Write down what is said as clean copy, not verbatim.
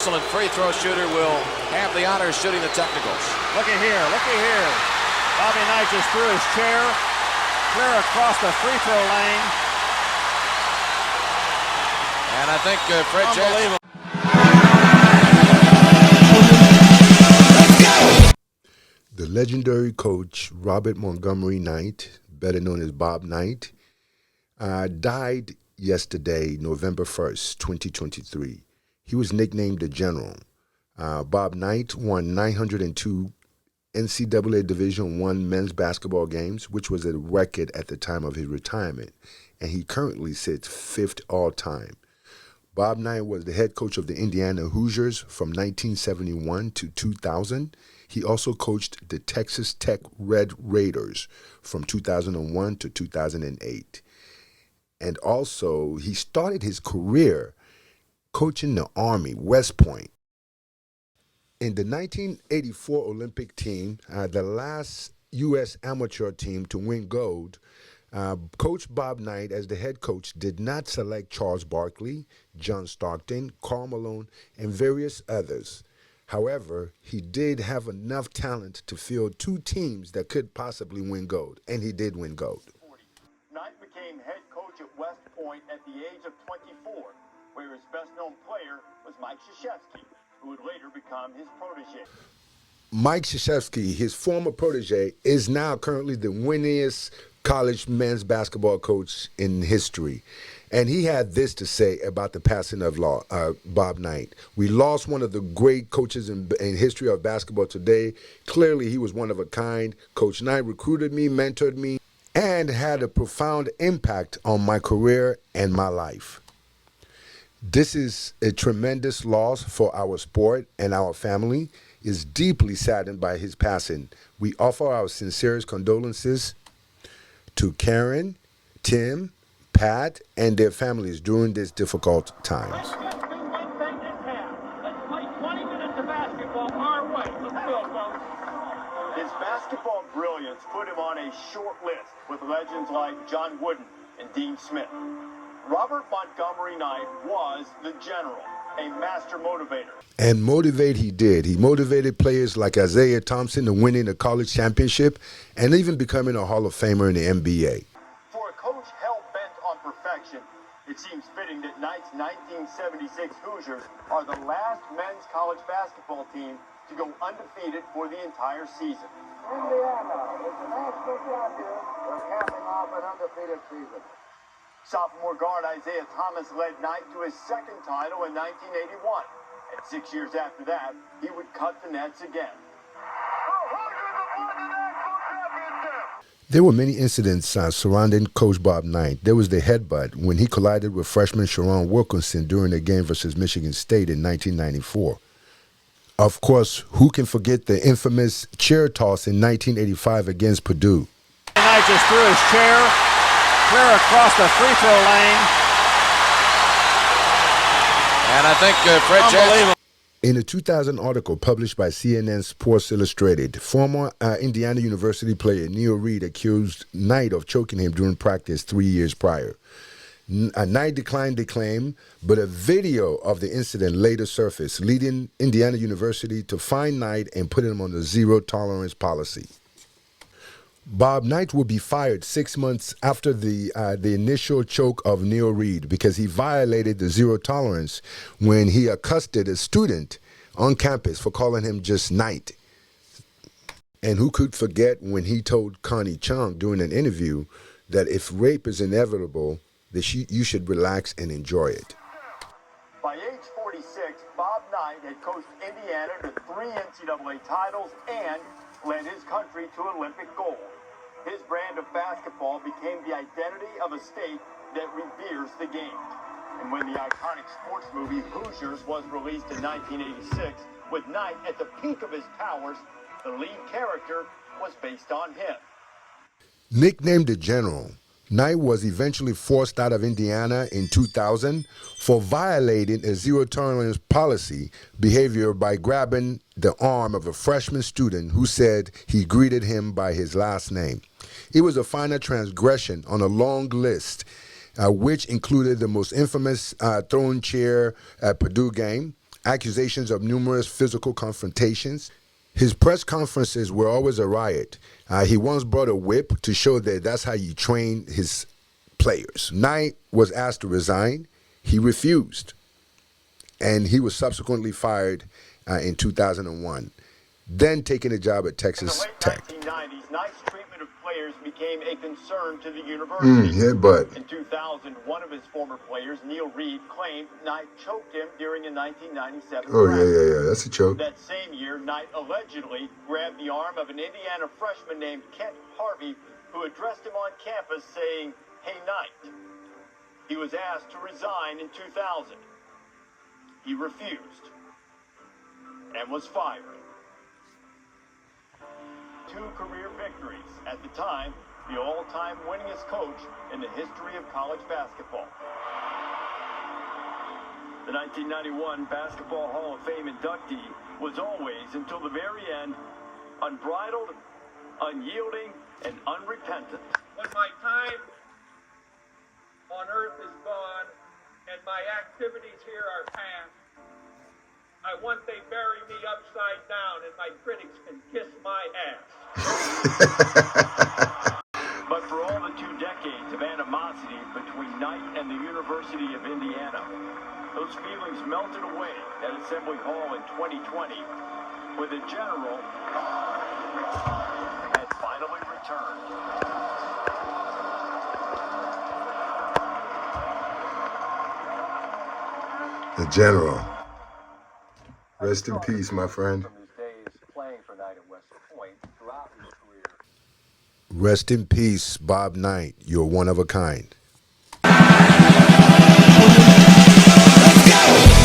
Excellent free throw shooter will have the honors shooting the technicals. Looky here. Bobby Knight just threw his chair clear across the free throw lane. And I think Fred Jackson. The legendary coach Robert Montgomery Knight, better known as Bob Knight, died yesterday, November 1st, 2023. He was nicknamed the General. Bob Knight won 902 NCAA Division I men's basketball games, which was a record at the time of his retirement, and he currently sits 5th all-time. Bob Knight was the head coach of the Indiana Hoosiers from 1971 to 2000. He also coached the Texas Tech Red Raiders from 2001 to 2008. And also, he started his career coaching the Army, West Point. In the 1984 Olympic team, the last U.S. amateur team to win gold, Coach Bob Knight, as the head coach, did not select Charles Barkley, John Stockton, Karl Malone, and various others. However, he did have enough talent to field 2 teams that could possibly win gold, and he did win gold. Knight became head coach at West Point at the age of 24, where his best-known player was Mike Krzyzewski, who would later become his protege. Mike Krzyzewski, his former protege, is now currently the winningest college men's basketball coach in history. And he had this to say about the passing of Bob Knight. We lost one of the great coaches in history of basketball today. Clearly, he was one of a kind. Coach Knight recruited me, mentored me, and had a profound impact on my career and my life. This is a tremendous loss for our sport, and our family is deeply saddened by his passing. We offer our sincerest condolences to Karen, Tim, Pat, and their families during these difficult times. His basketball brilliance put him on a short list with legends like John Wooden and Dean Smith. Robert Montgomery Knight was the General, a master motivator. And motivate he did. He motivated players like Isaiah Thompson to winning a college championship and even becoming a Hall of Famer in the NBA. For a coach hell-bent on perfection, it seems fitting that Knight's 1976 Hoosiers are the last men's college basketball team to go undefeated for the entire season. Indiana is the national champion. We're capping off an undefeated season. Sophomore guard Isaiah Thomas led Knight to his second title in 1981. And 6 years after that, he would cut the nets again. There were many incidents surrounding Coach Bob Knight. There was the headbutt when he collided with freshman Sharon Wilkinson during a game versus Michigan State in 1994. Of course, who can forget the infamous chair toss in 1985 against Purdue? Knight just threw his chair clear across the free throw lane. And I think Fred Jackson. In a 2000 article published by CNN Sports Illustrated, former Indiana University player Neil Reed accused Knight of choking him during practice 3 years prior. Knight declined the claim, but a video of the incident later surfaced, leading Indiana University to fine Knight and put him on the zero-tolerance policy. Bob Knight will be fired 6 months after the initial choke of Neil Reed because he violated the zero tolerance when he accosted a student on campus for calling him just Knight. And who could forget when he told Connie Chung during an interview that if rape is inevitable, that you should relax and enjoy it. By age 46, Bob Knight had coached Indiana to 3 NCAA titles and led his country to Olympic gold. His brand of basketball became the identity of a state that reveres the game. And when the iconic sports movie Hoosiers was released in 1986, with Knight at the peak of his powers, the lead character was based on him. Nicknamed the General, Knight was eventually forced out of Indiana in 2000 for violating a zero-tolerance policy behavior by grabbing the arm of a freshman student who said he greeted him by his last name. It was a final transgression on a long list, which included the most infamous throwing chair at Purdue game, accusations of numerous physical confrontations. His press conferences were always a riot. He once brought a whip to show that that's how you train his players. Knight was asked to resign. He refused. And he was subsequently fired in 2001, then taking a job at Texas Tech. In the late 1990s, Knight's treatment of players became a concern to the university. Yeah, but In 2000, one of his former players, Neil Reed, claimed Knight choked him during a 1997 practice. yeah, that's a choke. That same year, Knight allegedly grabbed the arm of an Indiana freshman named Kent Harvey, who addressed him on campus saying, "Hey, Knight." He was asked to resign in 2000. He refused and was fired. 2 career victories. At the time, the all-time winningest coach in the history of college basketball. The 1991 Basketball Hall of Fame inductee was always, until the very end, unbridled, unyielding, and unrepentant. When my time on earth is gone and my activities here are past, I want they bury me upside down and my critics can kiss my ass. But for all the 2 decades of animosity between Knight and the University of Indiana, those feelings melted away at Assembly Hall in 2020 when the general had finally returned. The general. Rest in peace, my friend. From his days playing for Knight at West Point throughout his career. Rest in peace, Bob Knight. You're one of a kind. Let's go!